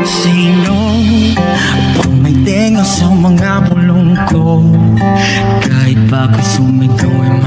Sino pag may tenga sa mga bulong ko, kahit pa ako sumigaw ay